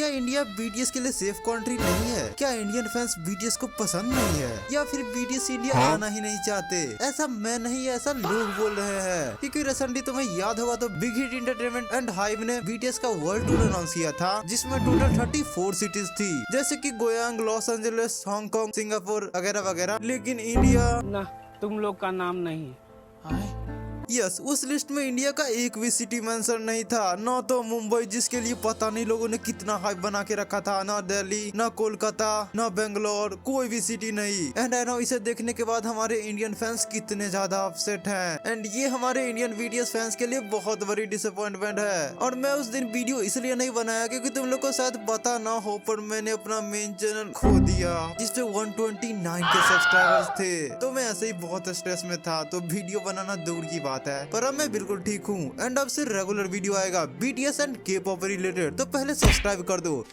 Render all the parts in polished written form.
क्या India BTS के लिए सेफ कंट्री नहीं है? क्या इंडियन फैंस बीटीएस को पसंद नहीं है, या फिर बीटीएस इंडिया आना ही नहीं चाहते? ऐसा मैं नहीं, ऐसा लोग बोल रहे हैं। क्योंकि रिसेंटली तुम्हें याद होगा तो big hit entertainment and hive ने बीटीएस का वर्ल्ड टूर अनाउंस किया था, जिसमें टोटल 34 सिटीज थी, जैसे कि Goyang, Los Angeles, Hong Kong, Singapore वगैरह वगैरह। लेकिन इंडिया ना, तुम लोग का नाम नहीं। यस, उस लिस्ट में इंडिया का एक भी सिटी मेंशन नहीं था। न तो मुंबई, जिसके लिए पता नहीं लोगों ने कितना हाइप बना के रखा था, न दिल्ली, न कोलकाता, न बेंगलोर, कोई भी सिटी नहीं। एंड आई नो इसे देखने के बाद हमारे इंडियन फैंस कितने ज्यादा अपसेट हैं। एंड ये हमारे इंडियन बीटीएस फैंस के लिए बहुत बड़ी डिसअपॉइंटमेंट है। और मैं उस दिन वीडियो इसलिए नहीं बनाया क्योंकि तुम लोग को शायद पता ना हो, पर मैंने अपना मेन चैनल खो दिया जिसपे 129 के सब्सक्राइबर्स थे। तो मैं ऐसे ही बहुत स्ट्रेस में था, तो वीडियो बनाना दूर की बात है। पर अब मैं बिल्कुल ठीक हूँ एंड अब से रेगुलर वीडियो आएगा बीटीएस एंड के पॉप रिलेटेड। तो पहले सब्सक्राइब कर दो।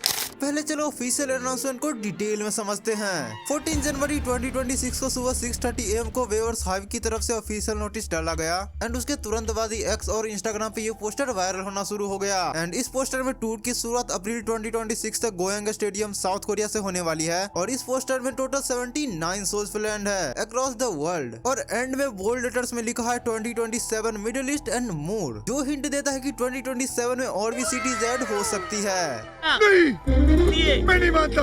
पहले चलो ऑफिशियल अनाउंसमेंट को डिटेल में समझते हैं। 14 जनवरी 2026 को सुबह 6:30 AM को वेवर्स हाइव की तरफ से ऑफिशियल नोटिस डाला गया एंड उसके तुरंत बाद ही एक्स और इंस्टाग्राम पे ये पोस्टर वायरल होना शुरू हो गया। एंड इस पोस्टर में टूर की शुरुआत अप्रैल 2026 तक गोयांग स्टेडियम साउथ कोरिया से होने वाली है। और इस पोस्टर में टोटल 79 शोज प्लान्ड है अक्रॉस द वर्ल्ड। और एंड में बोल्ड लेटर्स में लिखा है 2027 मिडिल ईस्ट एंड मोर, जो हिंट देता है कि 2027 में और भी सिटीज ऐड हो सकती है। मैं नहीं मानता।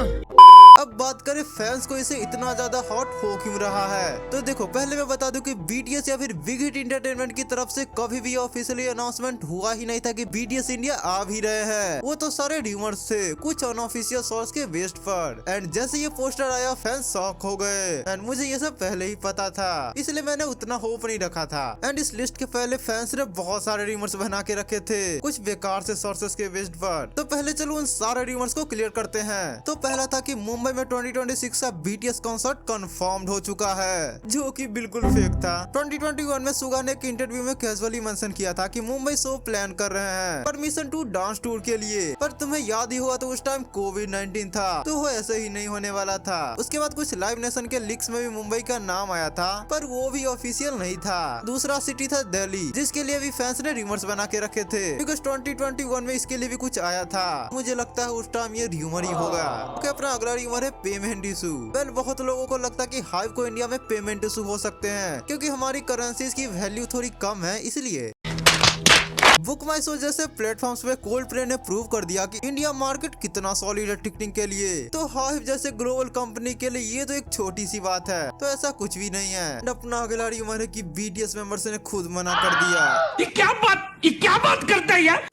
अब बात करें फैंस को इसे इतना ज्यादा हॉट हो क्यों रहा है, तो देखो पहले मैं बता दूं कि बीटीएस या फिर बिग हिट एंटरटेनमेंट की तरफ से कभी भी ऑफिशियली अनाउंसमेंट हुआ ही नहीं था कि बीटीएस इंडिया आ भी रहे हैं। वो तो सारे र्यूमर्स थे, कुछ अनऑफिशियल सोर्स के बेस्ड पर। एंड जैसे ये पोस्टर आया फैंस शॉक हो गए। एंड मुझे ये सब पहले ही पता था, इसलिए मैंने उतना होप नहीं रखा था। एंड इस लिस्ट के पहले फैंस ने बहुत सारे र्यूमर्स बना के रखे थे, कुछ बेकार से सोर्सेस के बेस्ड पर। तो पहले चलो उन सारे र्यूमर्स को क्लियर करते हैं। तो पहला था कि मुंबई में 2026 का बीटीएस कॉन्सर्ट कंफर्म्ड हो चुका है, जो कि बिल्कुल फेक था। 2021 में सुगा ने एक इंटरव्यू में कैजुअली मेंशन किया था कि मुंबई शो प्लान कर रहे हैं परमिशन टू डांस टूर के लिए। पर तुम्हें याद ही होगा तो उस टाइम कोविड-19 था, तो वो ऐसे ही नहीं होने वाला था। उसके बाद कुछ लाइव नेशन के लीक्स में भी मुंबई का नाम आया था, पर वो भी ऑफिशियल नहीं था। दूसरा सिटी था दिल्ली, जिसके लिए भी फैंस ने र्यूमर्स बना के रखे थे, बिकॉज 2021 में इसके लिए भी कुछ आया था। मुझे लगता है उस टाइम ये र्यूमर ही होगा। अपना अगला र्यूमर है पेमेंट इशू। वेल, बहुत लोगों को लगता है कि हाइव को इंडिया में पेमेंट इशू हो सकते हैं क्योंकि हमारी करेंसीज की वैल्यू थोड़ी कम है, इसलिए। बुक माई शो जैसे प्लेटफॉर्म्स पे कोल्डप्ले ने प्रूव कर दिया कि इंडिया मार्केट कितना सॉलिड है टिकटिंग के लिए। तो हाइव जैसे ग्लोबल कंपनी के लिए ये तो एक छोटी सी बात है, तो ऐसा कुछ भी नहीं है। अपना अगला र्यूमर है कि बीटीएस मेंबर्स ने खुद मना कर दिया। ये क्या बात करता है यार?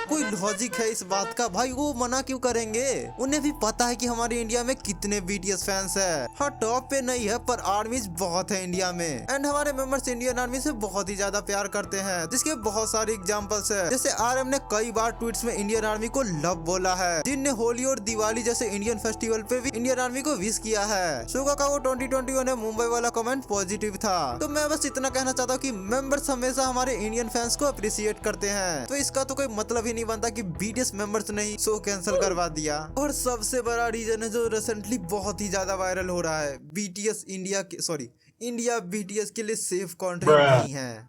कोई लॉजिक है इस बात का? भाई वो मना क्यों करेंगे? उन्हें भी पता है कि हमारे इंडिया में कितने बीटीएस फैंस हैं। हाँ, टॉप पे नहीं है पर आर्मीज बहुत है इंडिया में। एंड हमारे मेंबर्स इंडियन आर्मी से बहुत ही ज्यादा प्यार करते हैं, जिसके बहुत सारे एग्जांपल्स है। जैसे आरएम ने कई बार ट्वीट्स में इंडियन आर्मी को लव बोला है, जिनने होली और दिवाली जैसे इंडियन फेस्टिवल पे भी इंडियन आर्मी को विश किया है। सुगा का वो 2021 में मुंबई वाला कमेंट पॉजिटिव था। तो मैं बस इतना कहना चाहता हूँ कि मेंबर्स हमेशा हमारे इंडियन फैंस को अप्रिशिएट करते हैं, तो इसका तो कोई मतलब ही नहीं बनता कि बीटीएस मेंबर्स ने ही शो कैंसिल करवा दिया। और सबसे बड़ा रीजन है जो रिसेंटली बहुत ही ज्यादा वायरल हो रहा है, बीटीएस इंडिया बीटीएस के लिए सेफ कंट्री नहीं है।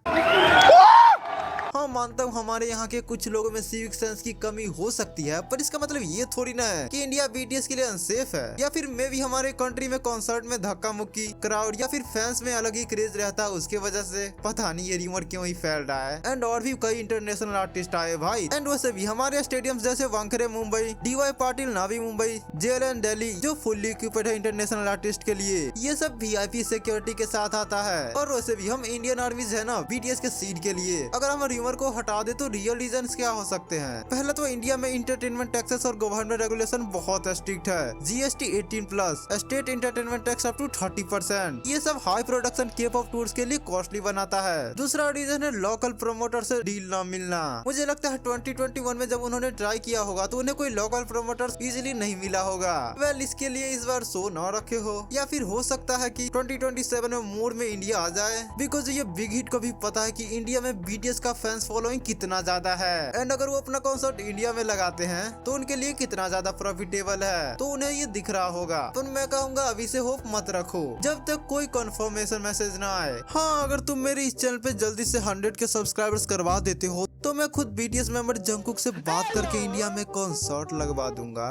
हाँ, मानता हूँ हमारे यहाँ के कुछ लोगों में सिविक सेंस की कमी हो सकती है, पर इसका मतलब ये थोड़ी ना है कि इंडिया बीटीएस के लिए अनसेफ है, या फिर मे भी हमारे कंट्री में कॉन्सर्ट में धक्का मुक्की, क्राउड या फिर फैंस में अलग ही क्रेज रहता है, उसके वजह से पता नहीं ये र्यूमर क्यों ही फैल रहा है। एंड और भी कई इंटरनेशनल आर्टिस्ट आए भाई। एंड वैसे भी हमारे स्टेडियम जैसे वानखेड़े मुंबई, डीवाई पाटिल नावी मुंबई, जेएलएन दिल्ली जो फुल्ली इक्विप्ड है इंटरनेशनल आर्टिस्ट के लिए, ये सब वीआईपी सिक्योरिटी के साथ आता है। और वैसे भी हम इंडियन आर्मीज है ना बीटीएस के सीट के लिए। अगर हम र्यूमर को हटा दे तो रियल रीजंस क्या हो सकते हैं? पहले तो इंडिया में इंटरटेनमेंट टैक्सेस और गवर्नमेंट रेगुलेशन बहुत स्ट्रिक्ट है। GST 18+, state entertainment tax up to 30%। ये सब हाई प्रोडक्शन के पॉप टूर्स के लिए कॉस्टली बनाता है। दूसरा रीजन है लोकल प्रोमोटर से डील न मिलना। मुझे लगता है 2021 में जब उन्होंने ट्राई किया होगा तो उन्हें कोई लोकल प्रोमोटर्स इजीली नहीं मिला होगा। वेल, इसके लिए इस बार शो न रखे हो, या फिर हो सकता है कि 2027 में मोर में इंडिया आ जाए, बिकॉज ये बिग हिट को भी पता है कि इंडिया में बीटीएस का फैन फैंस फॉलोइंग कितना ज्यादा है एंड अगर वो अपना कॉन्सर्ट इंडिया में लगाते हैं तो उनके लिए कितना ज्यादा प्रॉफिटेबल है, तो उन्हें ये दिख रहा होगा। पर मैं कहूँगा अभी से होप मत रखो जब तक कोई कंफर्मेशन मैसेज ना आए। हाँ, अगर तुम मेरे इस चैनल पे जल्दी से 100 के सब्सक्राइबर्स करवा देते हो तो मैं खुद BTS मेंबर जंगकुक से बात करके इंडिया में कॉन्सर्ट लगवा दूंगा।